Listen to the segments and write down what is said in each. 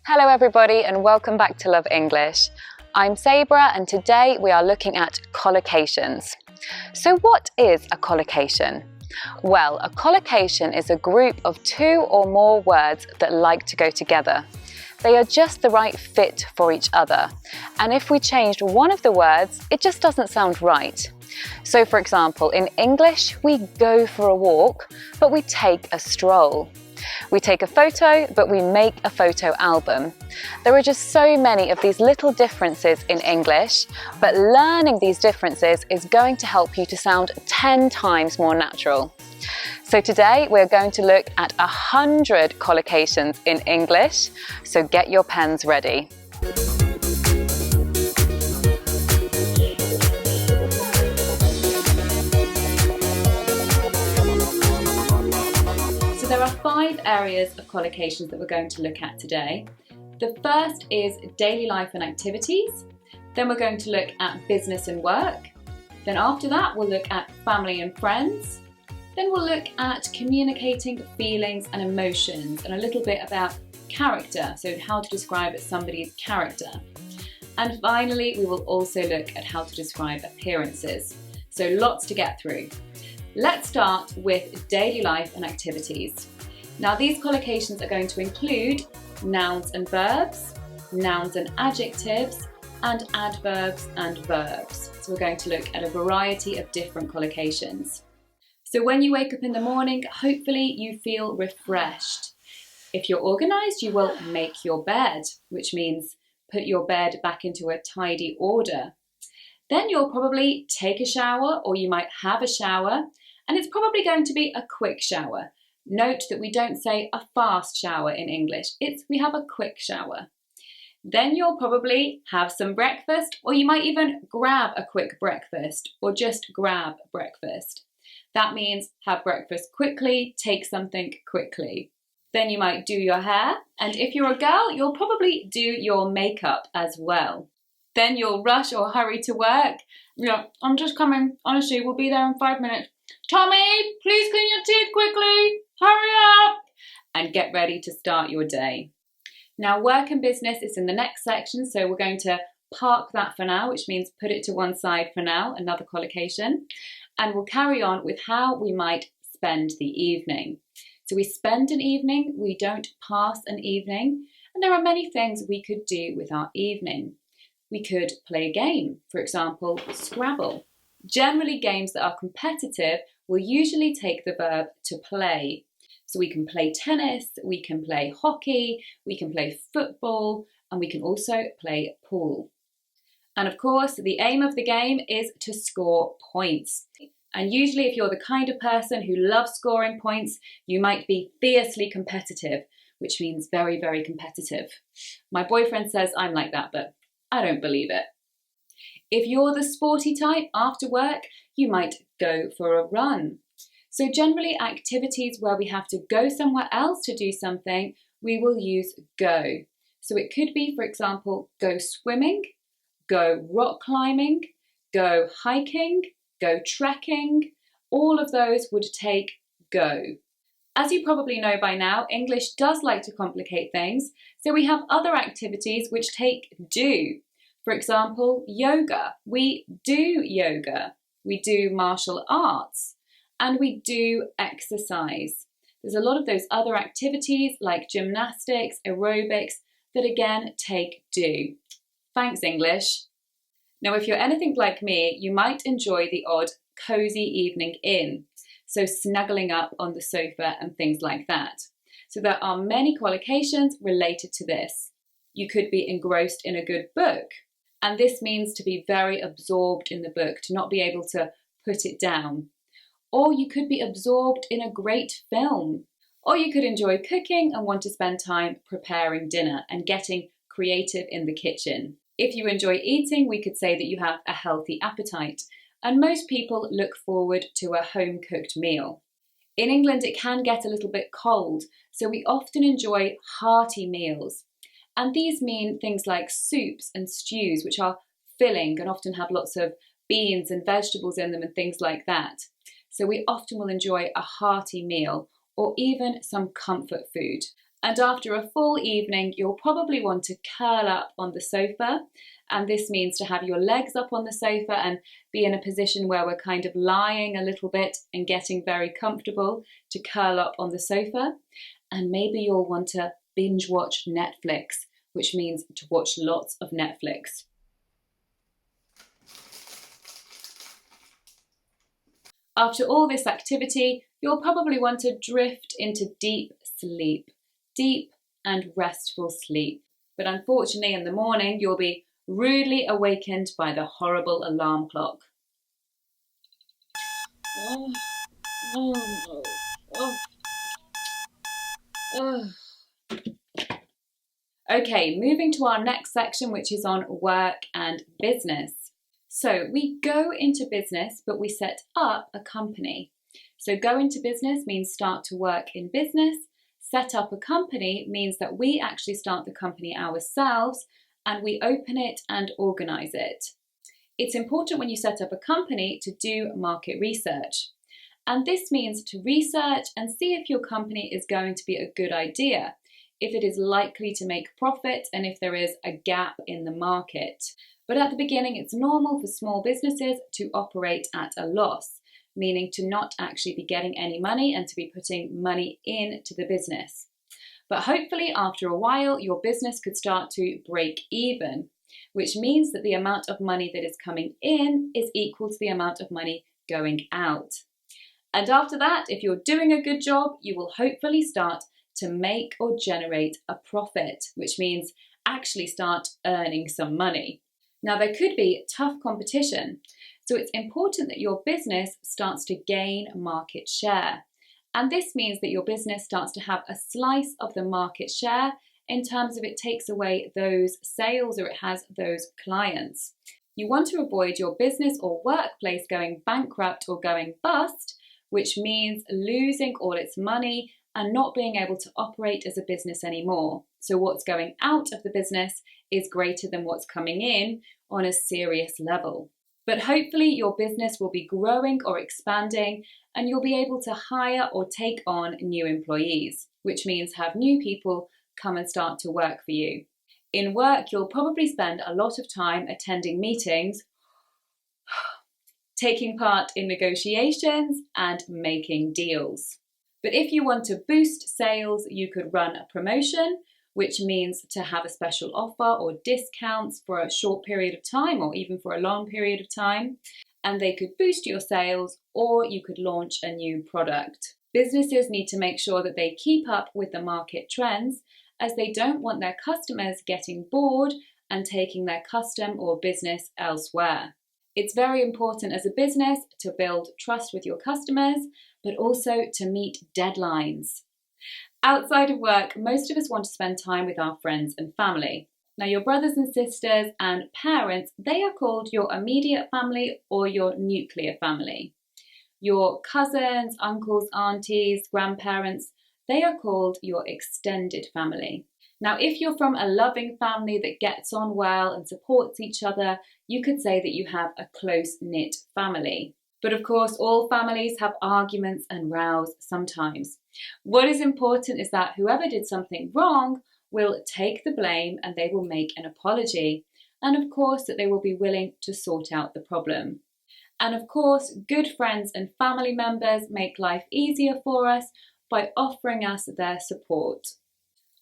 Hello everybody and welcome back to Love English. I'm Sabrah and today we are looking at collocations. So what is a collocation? Well, a collocation is a group of two or more words that like to go together. They are just the right fit for each other. And if we changed one of the words, it just doesn't sound right. So for example, in English, we go for a walk, but we take a stroll. We take a photo, but we make a photo album. There are just so many of these little differences in English, but learning these differences is going to help you to sound 10 times more natural. So today we're going to look at 100 collocations in English, so get your pens ready. There are 5 areas of collocations that we're going to look at today. The first is daily life and activities. Then we're going to look at business and work. Then after that, we'll look at family and friends. Then we'll look at communicating feelings and emotions and a little bit about character, so how to describe somebody's character. And finally, we will also look at how to describe appearances. So lots to get through. Let's start with daily life and activities. Now these collocations are going to include nouns and verbs, nouns and adjectives, and adverbs and verbs. So we're going to look at a variety of different collocations. So when you wake up in the morning, hopefully you feel refreshed. If you're organised, you will make your bed, which means put your bed back into a tidy order. Then you'll probably take a shower, or you might have a shower, and it's probably going to be a quick shower. Note that we don't say a fast shower in English, we have a quick shower. Then you'll probably have some breakfast, or you might even grab a quick breakfast, or just grab breakfast. That means have breakfast quickly, take something quickly. Then you might do your hair, and if you're a girl, you'll probably do your makeup as well. Then you'll rush or hurry to work. Yeah, I'm just coming. Honestly, we'll be there in 5 minutes. Tommy, please clean your teeth quickly. Hurry up. And get ready to start your day. Now, work and business is in the next section, so we're going to park that for now, which means put it to one side for now, another collocation. And we'll carry on with how we might spend the evening. So we spend an evening, we don't pass an evening, and there are many things we could do with our evening. We could play a game, for example, Scrabble. Generally, games that are competitive will usually take the verb to play. So we can play tennis, we can play hockey, we can play football, and we can also play pool. And of course, the aim of the game is to score points. And usually if you're the kind of person who loves scoring points, you might be fiercely competitive, which means very, very competitive. My boyfriend says I'm like that, but I don't believe it. If you're the sporty type, after work, you might go for a run. So generally activities where we have to go somewhere else to do something, we will use go. So it could be, for example, go swimming, go rock climbing, go hiking, go trekking. All of those would take go. As you probably know by now, English does like to complicate things, so we have other activities which take do. For example, yoga. We do yoga. We do martial arts. And we do exercise. There's a lot of those other activities like gymnastics, aerobics, that again take do. Thanks, English. Now, if you're anything like me, you might enjoy the odd cosy evening in. So snuggling up on the sofa and things like that. So there are many collocations related to this. You could be engrossed in a good book. And this means to be very absorbed in the book, to not be able to put it down. Or you could be absorbed in a great film. Or you could enjoy cooking and want to spend time preparing dinner and getting creative in the kitchen. If you enjoy eating, we could say that you have a healthy appetite. And most people look forward to a home-cooked meal. In England, it can get a little bit cold, so we often enjoy hearty meals. And these mean things like soups and stews, which are filling and often have lots of beans and vegetables in them and things like that. So we often will enjoy a hearty meal or even some comfort food. And after a full evening, you'll probably want to curl up on the sofa. And this means to have your legs up on the sofa and be in a position where we're kind of lying a little bit and getting very comfortable, to curl up on the sofa. And maybe you'll want to binge watch Netflix, which means to watch lots of Netflix. After all this activity, you'll probably want to drift into deep sleep, deep and restful sleep. But unfortunately, in the morning, you'll be rudely awakened by the horrible alarm clock. Okay, moving to our next section, which is on work and business. So we go into business, but we set up a company. So go into business means start to work in business. Set up a company means that we actually start the company ourselves and we open it and organise it. It's important when you set up a company to do market research. And this means to research and see if your company is going to be a good idea, if it is likely to make profit, and if there is a gap in the market. But at the beginning, it's normal for small businesses to operate at a loss, meaning to not actually be getting any money and to be putting money into the business. But hopefully after a while, your business could start to break even, which means that the amount of money that is coming in is equal to the amount of money going out. And after that, if you're doing a good job, you will hopefully start to make or generate a profit, which means actually start earning some money. Now, there could be tough competition, so it's important that your business starts to gain market share. And this means that your business starts to have a slice of the market share in terms of it takes away those sales or it has those clients. You want to avoid your business or workplace going bankrupt or going bust, which means losing all its money and not being able to operate as a business anymore. So what's going out of the business is greater than what's coming in on a serious level. But hopefully your business will be growing or expanding and you'll be able to hire or take on new employees, which means have new people come and start to work for you. In work, you'll probably spend a lot of time attending meetings, taking part in negotiations and making deals. But if you want to boost sales, you could run a promotion, which means to have a special offer or discounts for a short period of time or even for a long period of time. And they could boost your sales, or you could launch a new product. Businesses need to make sure that they keep up with the market trends, as they don't want their customers getting bored and taking their custom or business elsewhere. It's very important as a business to build trust with your customers, but also to meet deadlines. Outside of work, most of us want to spend time with our friends and family. Now, your brothers and sisters and parents, they are called your immediate family or your nuclear family. Your cousins, uncles, aunties, grandparents, they are called your extended family. Now, if you're from a loving family that gets on well and supports each other, you could say that you have a close-knit family. But of course, all families have arguments and rows sometimes. What is important is that whoever did something wrong will take the blame and they will make an apology. And of course, that they will be willing to sort out the problem. And of course, good friends and family members make life easier for us by offering us their support.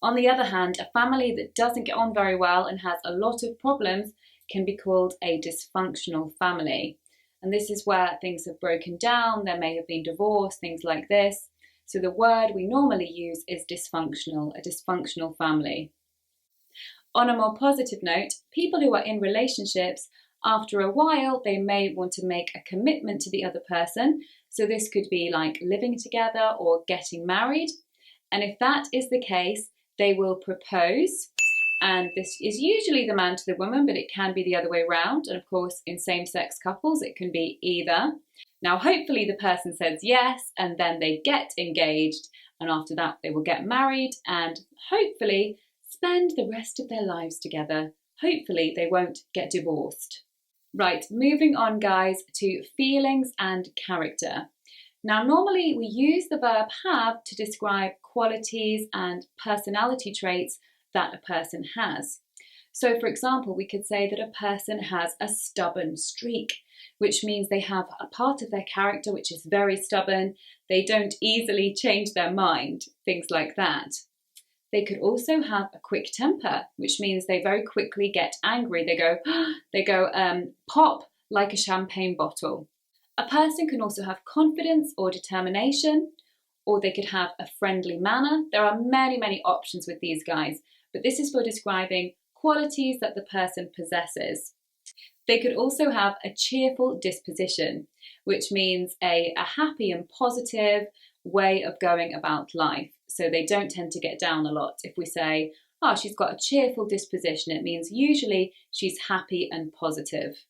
On the other hand, a family that doesn't get on very well and has a lot of problems can be called a dysfunctional family. And this is where things have broken down, there may have been divorce, things like this. So the word we normally use is dysfunctional, a dysfunctional family. On a more positive note, people who are in relationships, after a while, they may want to make a commitment to the other person. So this could be like living together or getting married. And if that is the case, they will propose. And this is usually the man to the woman, but it can be the other way around. And of course, in same-sex couples, it can be either. Now, hopefully the person says yes, and then they get engaged. And after that, they will get married and hopefully spend the rest of their lives together. Hopefully they won't get divorced. Right, moving on, guys, to feelings and character. Now, normally we use the verb have to describe qualities and personality traits that a person has. So, for example, we could say that a person has a stubborn streak, which means they have a part of their character which is very stubborn. They don't easily change their mind, things like that. They could also have a quick temper, which means they very quickly get angry. They go pop like a champagne bottle. A person can also have confidence or determination, or they could have a friendly manner. There are many options with these guys, but this is for describing qualities that the person possesses. They could also have a cheerful disposition, which means a happy and positive way of going about life. So they don't tend to get down a lot. If we say, oh, she's got a cheerful disposition, it means usually she's happy and positive.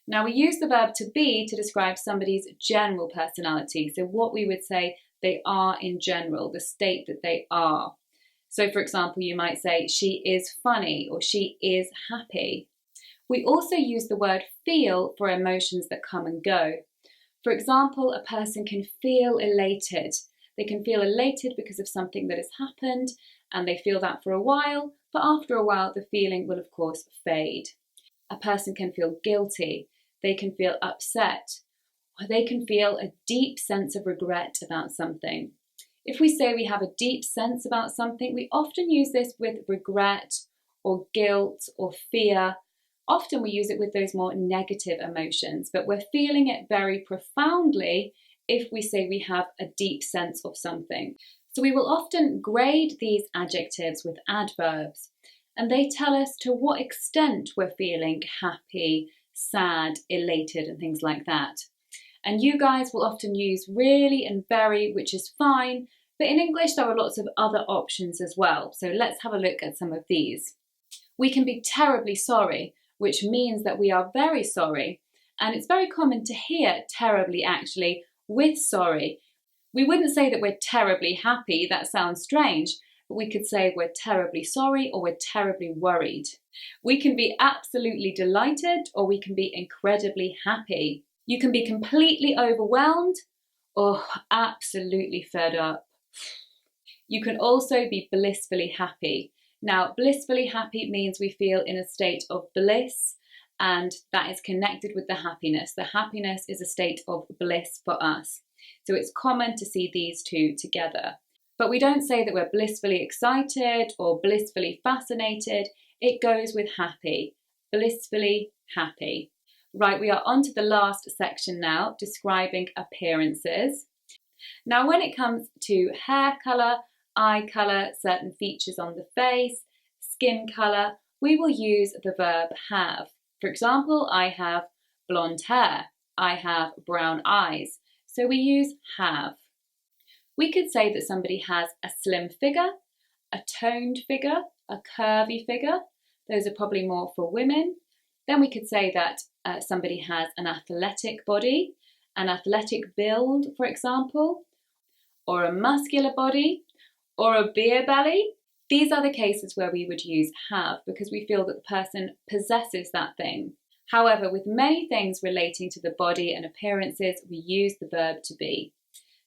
Now, we use the verb to be to describe somebody's general personality. So what we would say they are in general, the state that they are. So, for example, you might say she is funny or she is happy. We also use the word feel for emotions that come and go. For example, a person can feel elated. They can feel elated because of something that has happened, and they feel that for a while, but after a while the feeling will of course fade. A person can feel guilty, they can feel upset, or they can feel a deep sense of regret about something. If we say we have a deep sense about something, we often use this with regret or guilt or fear. Often we use it with those more negative emotions, but we're feeling it very profoundly if we say we have a deep sense of something. So we will often grade these adjectives with adverbs, and they tell us to what extent we're feeling happy, sad, elated, and things like that. And you guys will often use really and very, which is fine, but in English there are lots of other options as well. So let's have a look at some of these. We can be terribly sorry, which means that we are very sorry. And it's very common to hear terribly actually with sorry. We wouldn't say that we're terribly happy, that sounds strange, but we could say we're terribly sorry or we're terribly worried. We can be absolutely delighted or we can be incredibly happy. You can be completely overwhelmed or absolutely fed up. You can also be blissfully happy. Now, blissfully happy means we feel in a state of bliss, and that is connected with the happiness. The happiness is a state of bliss for us. So it's common to see these two together. But we don't say that we're blissfully excited or blissfully fascinated. It goes with happy, blissfully happy. Right, we are on to the last section now, describing appearances. Now, when it comes to hair colour, eye colour, certain features on the face, skin colour, we will use the verb have. For example, I have blonde hair, I have brown eyes, so we use have. We could say that somebody has a slim figure, a toned figure, a curvy figure. Those are probably more for women. Then we could say that somebody has an athletic body, an athletic build, for example, or a muscular body, or a beer belly. These are the cases where we would use have because we feel that the person possesses that thing. However, with many things relating to the body and appearances, we use the verb to be.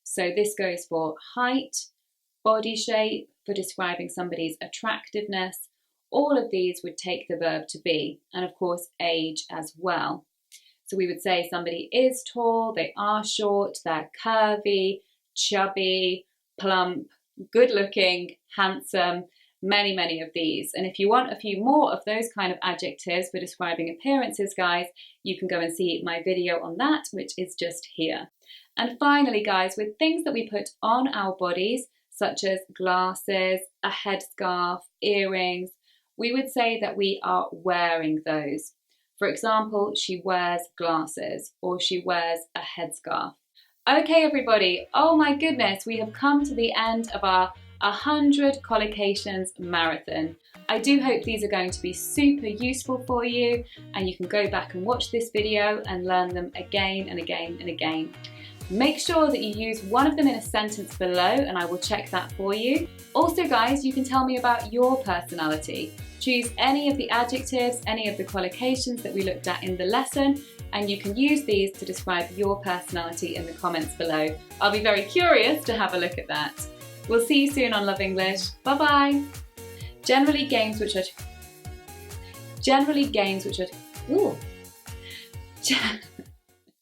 So this goes for height, body shape, for describing somebody's attractiveness. All of these would take the verb to be, and of course age as well. So we would say somebody is tall, they are short, they're curvy, chubby, plump, good looking, handsome, many of these. And if you want a few more of those kind of adjectives for describing appearances, guys, you can go and see my video on that, which is just here. And finally, guys, with things that we put on our bodies, such as glasses, a headscarf, earrings, we would say that we are wearing those. For example, she wears glasses or she wears a headscarf. Okay, everybody, oh my goodness, we have come to the end of our 100 collocations marathon. I do hope these are going to be super useful for you and you can go back and watch this video and learn them again and again and again. Make sure that you use one of them in a sentence below and I will check that for you. Also, guys, you can tell me about your personality. Choose any of the adjectives, any of the collocations that we looked at in the lesson, and you can use these to describe your personality in the comments below. I'll be very curious to have a look at that. We'll see you soon on Love English. Bye bye. Generally games which are